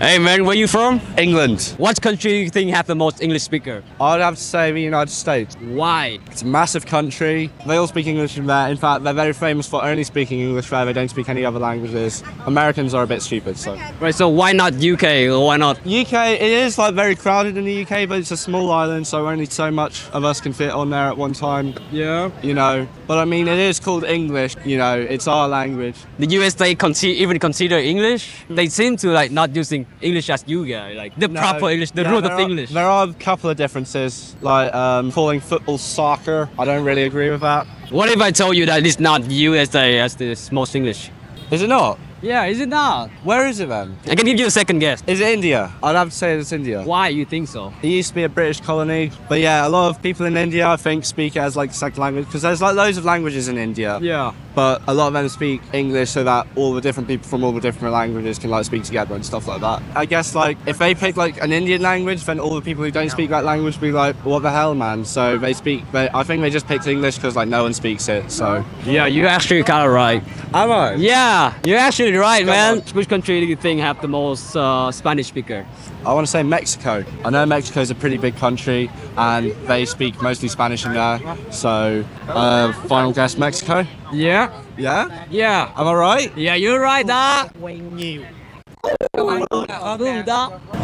Hey man, where you from? England. What country do you think have the most English speaker? I'd have to say the United States. Why? It's a massive country. They all speak English in there. In fact, they're very famous for only speaking English there. They don't speak any other languages. Americans are a bit stupid, so. Right, so why not UK or why not? UK, it is like very crowded in the UK, but it's a small island, so only so much of us can fit on there at one time. Yeah. You know, but I mean, it is called English, you know, it's our language. The USA even consider English? They seem to like not using English as you guys, like the proper English, the root of English. There are a couple of differences, like calling football soccer. I don't really agree with that. What if I told you that it's not USA as the most English? Is it not? Yeah, is it not? Where is it then? I can give you a second guess. Is it India? I'd have to say it's India. Why you think so? It used to be a British colony, but yeah, a lot of people in India, I think, speak it as like second language, because there's like loads of languages in India. Yeah. But a lot of them speak English so that all the different people from all the different languages can like speak together and stuff like that. I guess like if they pick like an Indian language, then all the people who don't speak that language be like, what the hell, man? So they speak, I think they just picked English because like no one speaks it, so. Yeah, you're actually kind of right. Am I? Yeah, you're actually right, man. Which country do you think have the most Spanish speaker? I want to say Mexico. I know Mexico's a pretty big country and they speak mostly Spanish in there. So, final guess, Mexico? Yeah. Yeah? Yeah. Am I right? Yeah, you're right.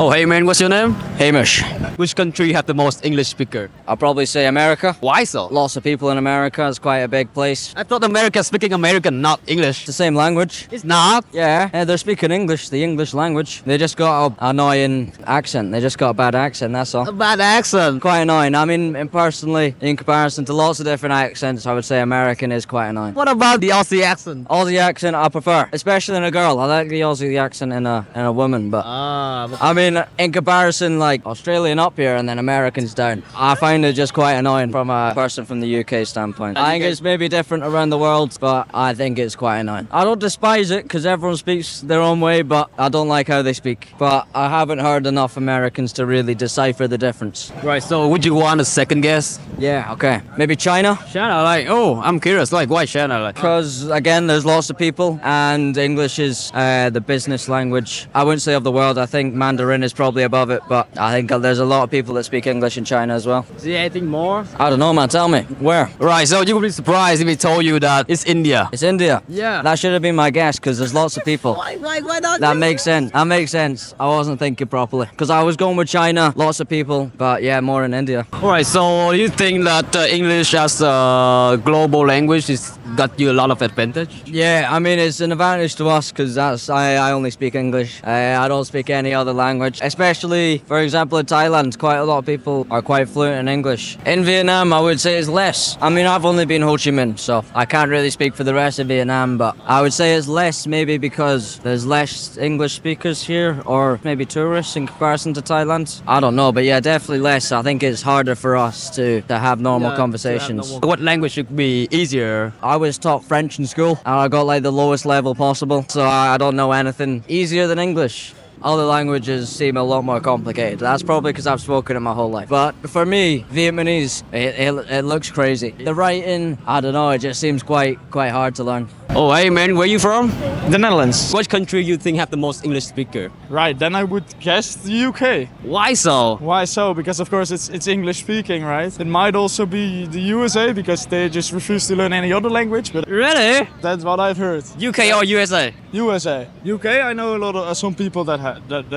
Oh, hey man, what's your name? Hamish. Which country have the most English speaker? I'll probably say America. Why so? Lots of people in America. It's quite a big place. I thought America speaking American, not English. It's the same language. It's not. Yeah, they're speaking English, the English language. They just got an annoying accent. They just got a bad accent, that's all. A bad accent. Quite annoying. I mean, personally, in comparison to lots of different accents, I would say American is quite annoying. What about the Aussie accent? Aussie accent I prefer, especially in a girl. I like the Aussie accent in a woman, but I mean, in comparison, like Australian up here and then Americans down, I find it just quite annoying from a person from the UK standpoint. I think it's maybe different around the world, but I think it's quite annoying. I don't despise it because everyone speaks their own way, but I don't like how they speak. But I haven't heard enough Americans to really decipher the difference. Right, so would you want a second guess? Yeah, okay. Maybe China? China, like, oh, I'm curious, like, why China? Like? Because, again, there's lots of people, and English is the business language. I wouldn't say of the world. I think Mandarin is probably above it, but I think there's a lot of people that speak English in China as well. See anything more? I don't know, man. Tell me. Where? Right, so you would be surprised if we told you that it's India. It's India? Yeah. That should have been my guess, because there's lots of people. Why not? That makes sense. That makes sense. I wasn't thinking properly. Because I was going with China, lots of people, but yeah, more in India. Alright, so you think that English as a global language is got you a lot of advantage? Yeah, I mean, it's an advantage to us because I only speak English. I don't speak any other language. Especially, for example, in Thailand, quite a lot of people are quite fluent in English. In Vietnam, I would say it's less. I mean, I've only been Ho Chi Minh, so I can't really speak for the rest of Vietnam, but I would say it's less maybe because there's less English speakers here, or maybe tourists in comparison to Thailand. I don't know, but yeah, definitely less. I think it's harder for us to have normal conversations. What language should be easier? I was taught French in school, and I got like the lowest level possible, so I don't know anything easier than English. Other languages seem a lot more complicated. That's probably because I've spoken it my whole life. But for me, Vietnamese, it looks crazy. The writing, I don't know, it just seems quite hard to learn. Oh, hey man, where you from? The Netherlands. Which country you think have the most English speaker? Right, then I would guess the UK. Why so? Why so? Because of course it's English speaking, right? It might also be the USA because they just refuse to learn any other language, but Really? that's what I've heard. UK or USA? USA. UK, I know a lot of some people that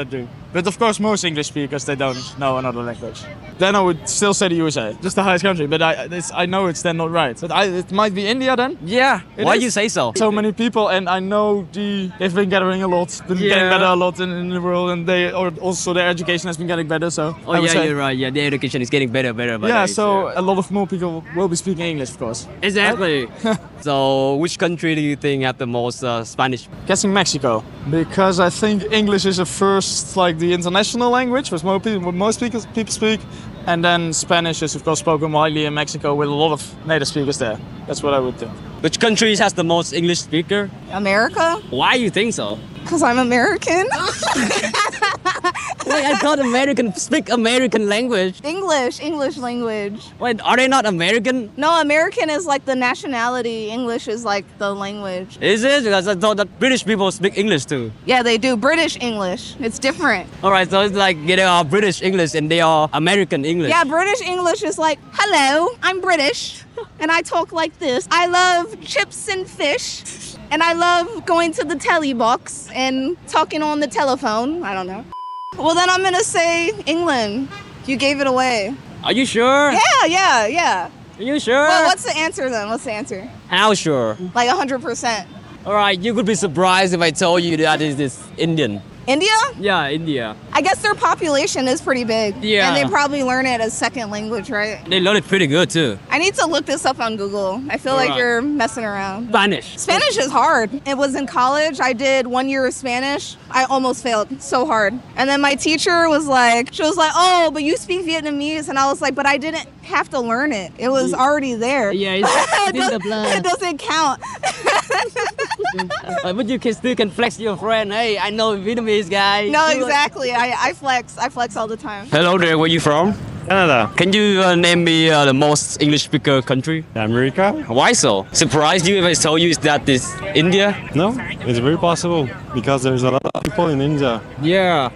do. But of course most English speakers, they don't know another language. Then I would still say the USA, just the highest country, but I know it's then not right. But it might be India then? Yeah. Why do you say so? So many people, and I know they've been gathering a lot, been getting better a lot in the world, and also their education has been getting better. So oh yeah, you're right. Yeah, the education is getting better. Yeah, so a lot of more people will be speaking English, of course. Exactly. So which country do you think have the most Spanish? Guessing Mexico, because I think English is the first, like the international language, which most people speak, and then Spanish is of course spoken widely in Mexico with a lot of native speakers there. That's what I would think. Which country has the most English speaker? America. Why you think so? Because I'm American. Wait, I thought American speak American language. English language. Wait, are they not American? No, American is like the nationality. English is like the language. Is it? Because I thought that British people speak English too. Yeah, they do. British English. It's different. Alright, so it's like they are British English and they are American English. Yeah, British English is like, hello, I'm British, and I talk like this. I love chips and fish, and I love going to the telly box and talking on the telephone. I don't know. Well, then I'm gonna say England. You gave it away. Are you sure? Yeah. Are you sure? Well, what's the answer then? What's the answer? How sure? Like 100%. Alright, you could be surprised if I told you that it is Indian. India? Yeah, India. I guess their population is pretty big. Yeah. And they probably learn it as second language, right? They learn it pretty good too. I need to look this up on Google. I feel like Alright. you're messing around. Spanish. Spanish is hard. It was in college. I did 1 year of Spanish. I almost failed so hard. And then my teacher was like, oh, but you speak Vietnamese. And I was like, but I didn't have to learn it. It was already there. Yeah, it's in the It blood. doesn't count. But you can still flex your friend. Hey, I know a Vietnamese guy. No, exactly. I flex. I flex all the time. Hello there, where you from? Canada. Can you name me the most English speaker country? America? Why so? Surprised you if I told you that is India? No, it's very possible because there's a lot of people in India. Yeah.